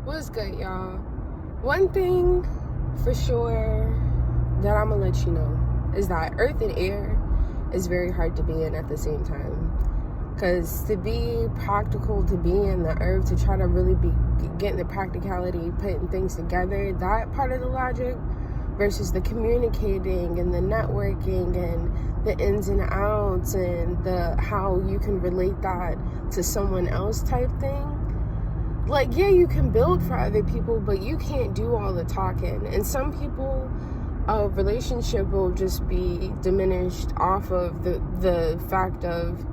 What's good, y'all? One thing for sure that I'm gonna let you know is that earth and air is very hard to be in at the same time. Because to be practical, to be in the earth, to try to really be getting the practicality, putting things together, that part of the logic, versus the communicating and the networking and the ins and outs and the how you can relate that to someone else type thing. Like, yeah, you can build for other people, but you can't do all the talking. And some people, a relationship will just be diminished off of the fact of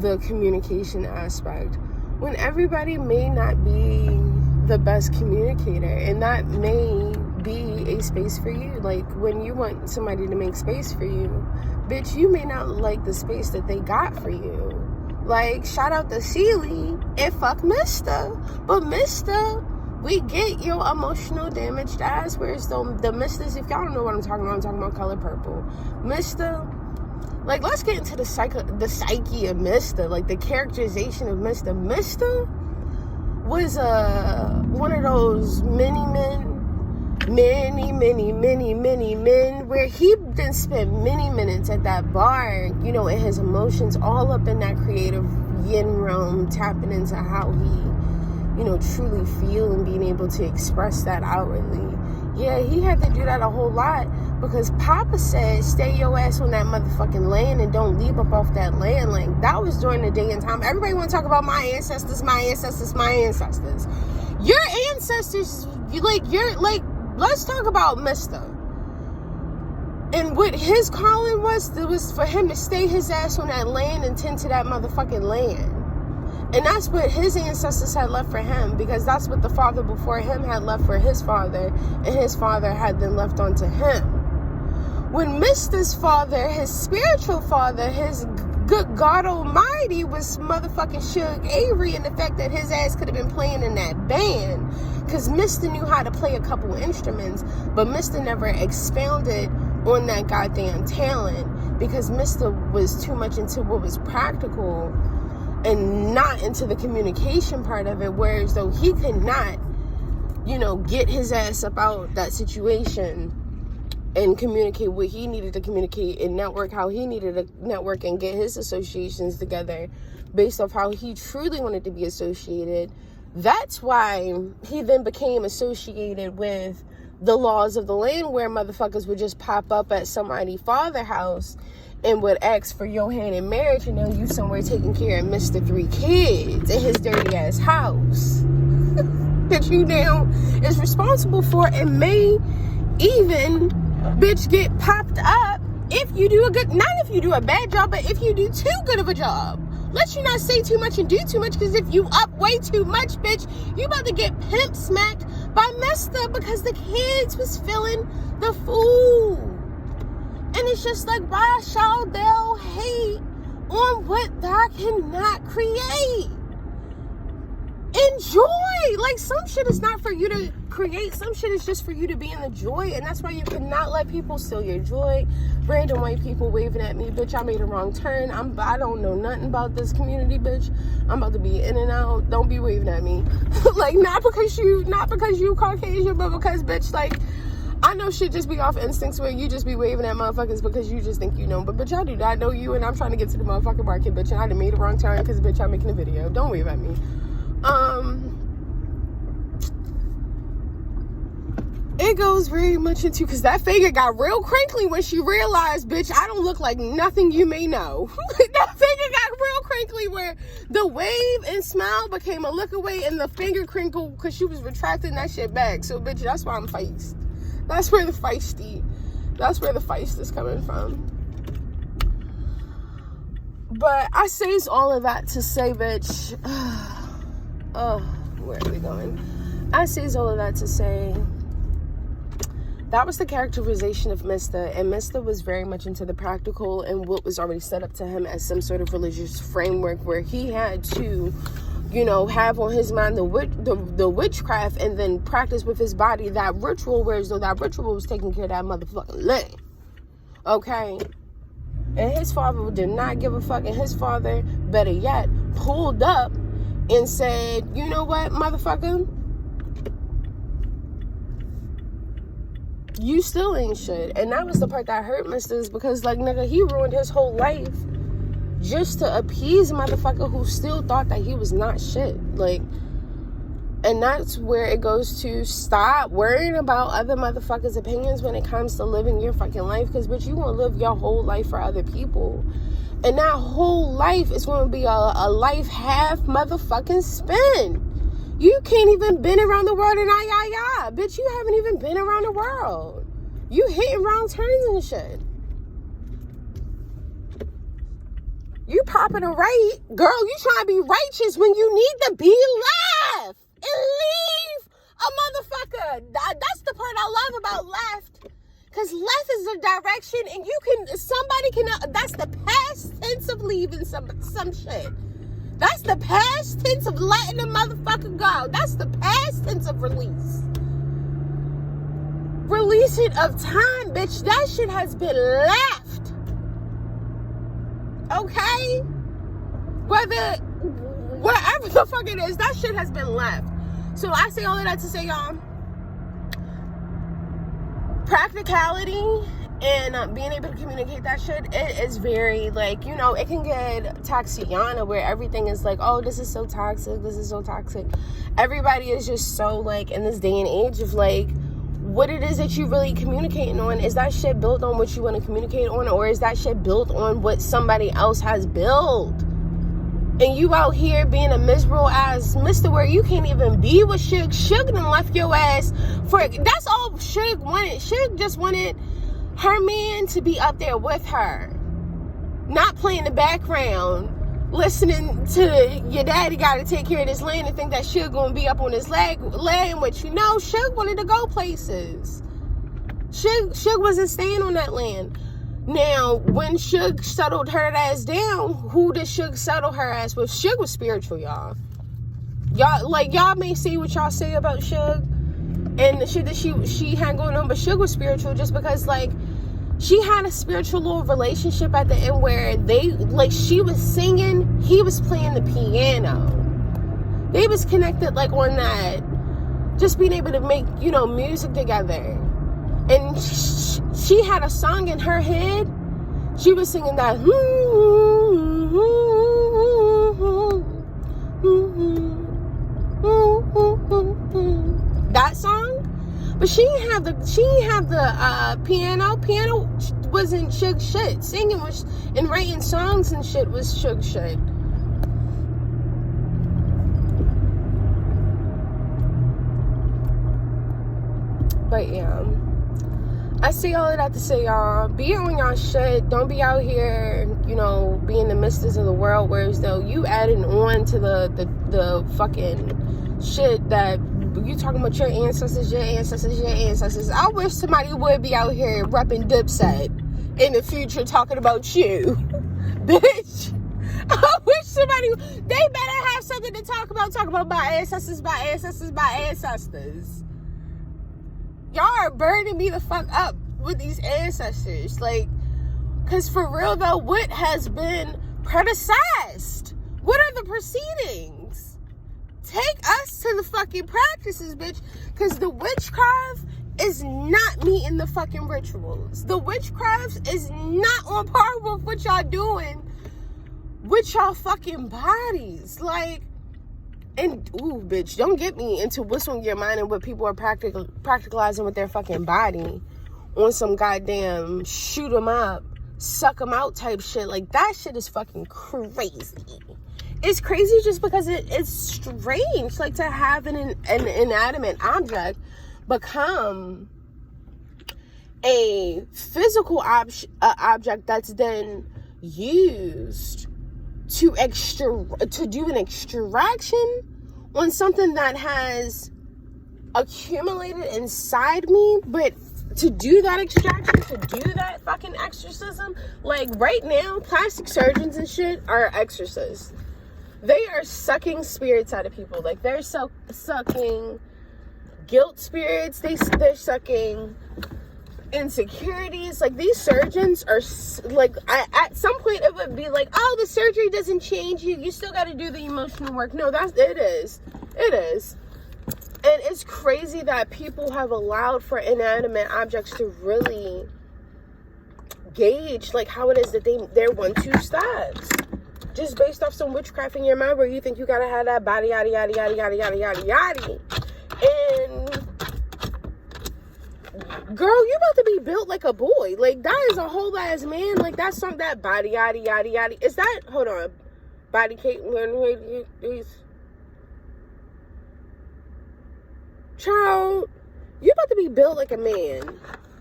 the communication aspect, when everybody may not be the best communicator, and that may be a space for you. Like, when you want somebody to make space for you, bitch, you may not like the space that they got for you. Like, shout out to Sealy and fuck Mister. But Mister, we get your emotional damaged ass. Where's the Misters? If y'all don't know what I'm talking about Color Purple. Mister, like, let's get into the psyche of Mister, like the characterization of Mister. Mister was one of those many men, where he then spent many minutes at that bar, you know, and his emotions all up in that creative yin realm, tapping into how he, you know, truly feel and being able to express that outwardly. Yeah, he had to do that a whole lot because Papa said, stay your ass on that motherfucking land and don't leap up off that land. Like, that was during the day and time. Everybody want to talk about my ancestors. Your ancestors, let's talk about Mister. And what his calling was, it was for him to stay his ass on that land and tend to that motherfucking land. And that's what his ancestors had left for him, because that's what the father before him had left for his father, and his father had then left onto him. When Mister's father, his spiritual father, his good God Almighty, was motherfucking Suge Avery, and the fact that his ass could have been playing in that band, because Mister knew how to play a couple instruments, but Mister never expounded on that goddamn talent, because Mister was too much into what was practical and not into the communication part of it, whereas though he could not, you know, get his ass up out that situation and communicate what he needed to communicate and network how he needed to network and get his associations together based off how he truly wanted to be associated. That's why he then became associated with the laws of the land, where motherfuckers would just pop up at somebody's father house and would ask for your hand in marriage, and then you somewhere taking care of Mr. 3 kids in his dirty ass house that you now is responsible for, and may even, bitch, get popped up if you do not if you do a bad job, but if you do too good of a job. Let you not say too much and do too much, because if you up way too much, bitch, you about to get pimp smacked by Mister because the kids was filling the food. And it's just like, why shall thou hate on what thou cannot create? Enjoy. Like, some shit is not for you to create. Some shit is just for you to be in the joy. And that's why you cannot let people steal your joy. Random white people waving at me, bitch, I made a wrong turn. I don't know nothing about this community, bitch. I'm about to be in and out. Don't be waving at me. Like, not because you Caucasian, but because, bitch, like, I know shit just be off instincts where you just be waving at motherfuckers because you just think you know. But bitch, I do not know you, and I'm trying to get to the motherfucking market, bitch, and I done made a wrong turn because, bitch, I'm making a video. Don't wave at me. It goes very much into, because that figure got real crinkly when she realized, bitch, I don't look like nothing you may know. That figure got real crinkly where the wave and smile became a look away and the finger crinkled because she was retracting that shit back. So, bitch, that's why I'm feist. That's where the feist is coming from. But I say all of that to say, bitch, where are we going? I say all of that to say that was the characterization of Mister, and Mister was very much into the practical and what was already set up to him as some sort of religious framework where he had to, you know, have on his mind the witchcraft and then practice with his body that ritual, whereas though that ritual was taking care of that motherfucking land. Okay? And his father did not give a fuck, and his father, better yet, pulled up and said, you know what, motherfucker? you still ain't shit. And that was the part that hurt Misters, because, like, nigga, he ruined his whole life just to appease a motherfucker who still thought that he was not shit. Like, and that's where it goes to stop worrying about other motherfuckers' opinions when it comes to living your fucking life. Because, bitch, you want to live your whole life for other people. And that whole life is going to be a life half motherfucking spin. You can't even been around the world in bitch, you haven't even been around the world. You hitting wrong turns and shit. You popping a right. Girl, you trying to be righteous when you need to be left. And leave a motherfucker. That's the part I love about left. Because left is the direction, and that's the past tense of leaving some shit. That's the past tense of letting a motherfucker go. That's the past tense of release. Release it of time, bitch. That shit has been left. Okay? Wherever the fuck it is, that shit has been left. So I say all of that to say, y'all, practicality and being able to communicate that shit, it is very, like, you know, it can get toxiana where everything is like, oh, this is so toxic, this is so toxic. Everybody is just so, like, in this day and age of, like, what it is that you really communicating on. Is that shit built on what you want to communicate on, or is that shit built on what somebody else has built? And you out here being a miserable ass mister where you can't even be with Suge. Suge done left your ass for, that's all Suge wanted. Suge just wanted her man to be up there with her, not playing the background, listening to your daddy gotta take care of this land and think that Suge gonna be up on his land, which, you know, Suge wanted to go places. Suge wasn't staying on that land. Now, when Suge settled her ass down, who did Suge settle her ass with? Suge was spiritual, y'all. Y'all may say what y'all say about Suge and the shit that she had going on, but Suge was spiritual just because, like, she had a spiritual little relationship at the end where she was singing, he was playing the piano. They was connected, like, on that, just being able to make, you know, music together. And she had a song in her head. She was singing that that song, but she didn't have the piano. Piano wasn't Suge shit. Singing was, and writing songs and shit was Suge shit. But yeah, I say all of that to say, y'all, be on y'all shit. Don't be out here, you know, being the misters of the world, whereas though you adding on to the fucking shit that you talking about your ancestors. I wish somebody would be out here repping Dipset in the future talking about you. Bitch. I wish somebody, they better have something to talk about my ancestors. Y'all are burning me the fuck up with these ancestors. Like, because for real though, what has been predecessed? What are the proceedings? Take us to the fucking practices, bitch. Because the witchcraft is not meeting the fucking rituals. The witchcraft is not on par with what y'all doing with y'all fucking bodies. Like, and, ooh, bitch, don't get me into what's on your mind and what people are practicalizing with their fucking body on some goddamn shoot 'em up, suck 'em out type shit. Like, that shit is fucking crazy. It's crazy just because it's strange, like, to have an inanimate object become a physical object that's then used to do an extraction on something that has accumulated inside me. But to do that extraction, to do that fucking exorcism, like, right now, plastic surgeons and shit are exorcists. They are sucking spirits out of people. Like, they're sucking guilt spirits. They're sucking insecurities. Like, these surgeons are, like, at some point it would be like, oh, the surgery doesn't change you. You still got to do the emotional work. No, it is. And it's crazy that people have allowed for inanimate objects to really gauge like how it is that they're 1-2 stabs, just based off some witchcraft in your mind where you think you gotta have that body yada yada yada yada yada yada yada. And girl, you about to be built like a boy. Like, that is a whole ass man. Like, that's something that body yada yada yada. Is that, hold on, body cake? Child, you about to be built like a man.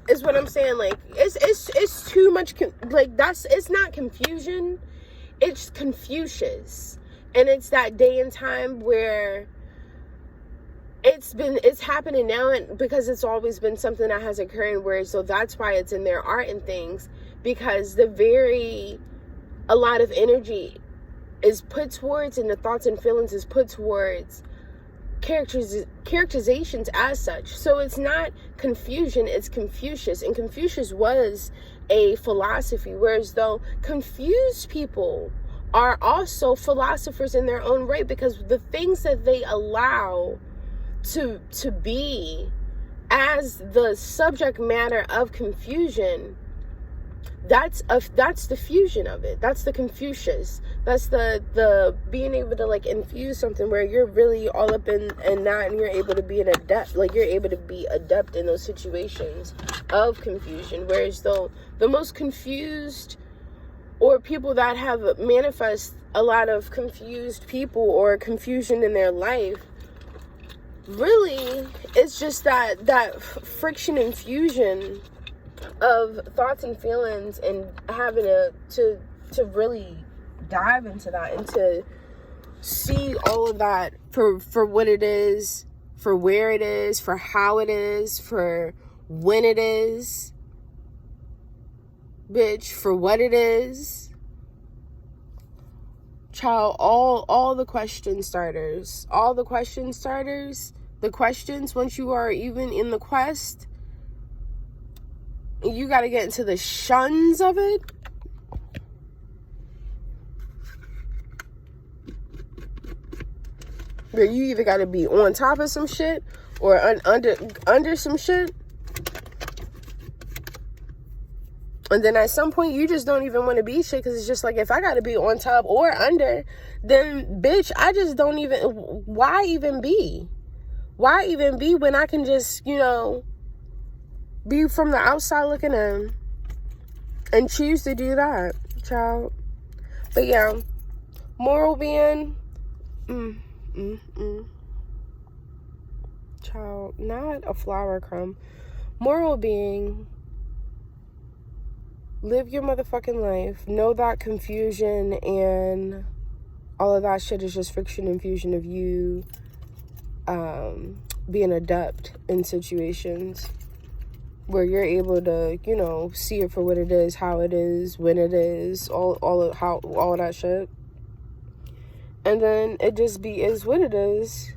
Is what I'm saying. Like, it's too much. Like, it's not confusion. It's Confucius, and it's that day and time where it's happening now, and because it's always been something that has occurred, where so that's why it's in their art and things, because a lot of energy is put towards, and the thoughts and feelings is put towards characterizations as such. So it's not confusion, it's Confucius, and Confucius was a philosophy, whereas though confused people are also philosophers in their own right, because the things that they allow to be as the subject matter of confusion, that's the fusion of it. That's the Confucius. That's the being able to like infuse something where you're really all up in and that, and you're able to be an adept. Like, you're able to be adept in those situations of confusion. Whereas though the most confused, or people that have manifest a lot of confused people or confusion in their life, really it's just that friction and fusion of thoughts and feelings, and having to really dive into that and to see all of that for what it is, for where it is, for how it is, for when it is, bitch, for what it is. Child, all the question starters, the questions, once you are even in the quest, you got to get into the shuns of it. Where you either got to be on top of some shit or under some shit. And then at some point, you just don't even want to be shit, because it's just like, if I got to be on top or under, then, bitch, I just don't even, why even be? Why even be when I can just, be from the outside looking in and choose to do that, child. But yeah, moral being, child, not a flower crumb. Moral being, live your motherfucking life. Know that confusion and all of that shit is just friction and fusion of you being adept in situations where you're able to, see it for what it is, how it is, when it is, all of that shit. And then it just is what it is.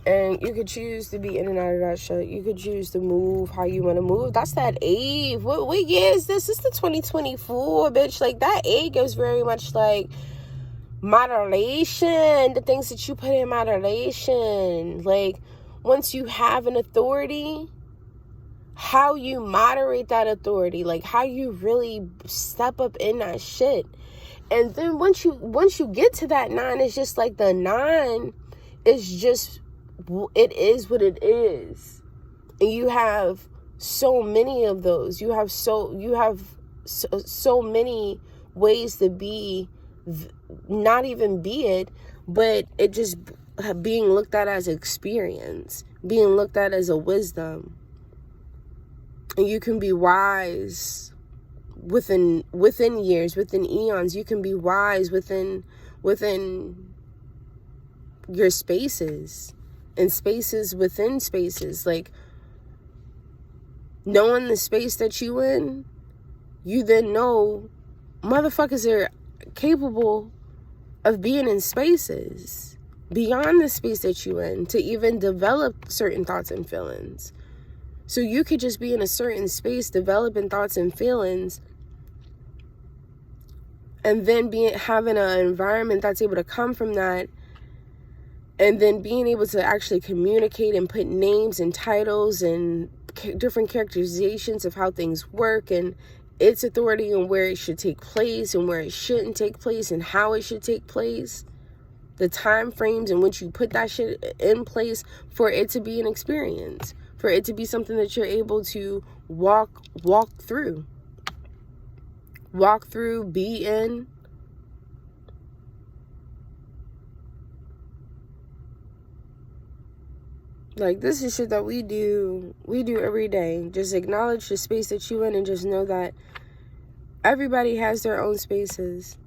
And you could choose to be in and out of that shit. You could choose to move how you want to move. That's that age. What year is this? It's the 2024, bitch. Like, that age is very much like moderation. The things that you put in moderation. Like, once you have an authority, how you moderate that authority. Like, how you really step up in that shit. And then once you get to that 9, it's just like the 9 is just, it is what it is. And you have so many of those. You have so many ways to be, not even be it, but it just being looked at as experience, being looked at as a wisdom. And you can be wise within years, within eons. You can be wise within your spaces, and spaces within spaces. Like, knowing the space that you in, you then know motherfuckers are capable of being in spaces beyond the space that you in to even develop certain thoughts and feelings. So you could just be in a certain space developing thoughts and feelings, and then having an environment that's able to come from that And then being able to actually communicate and put names and titles and different characterizations of how things work and its authority and where it should take place and where it shouldn't take place and how it should take place. The time frames in which you put that shit in place for it to be an experience, for it to be something that you're able to walk through, be in. Like, this is shit that we do every day. Just acknowledge the space that you in and just know that everybody has their own spaces.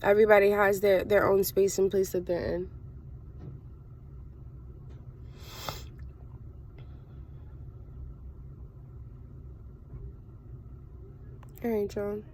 Everybody has their own space and place that they're in. All right, John.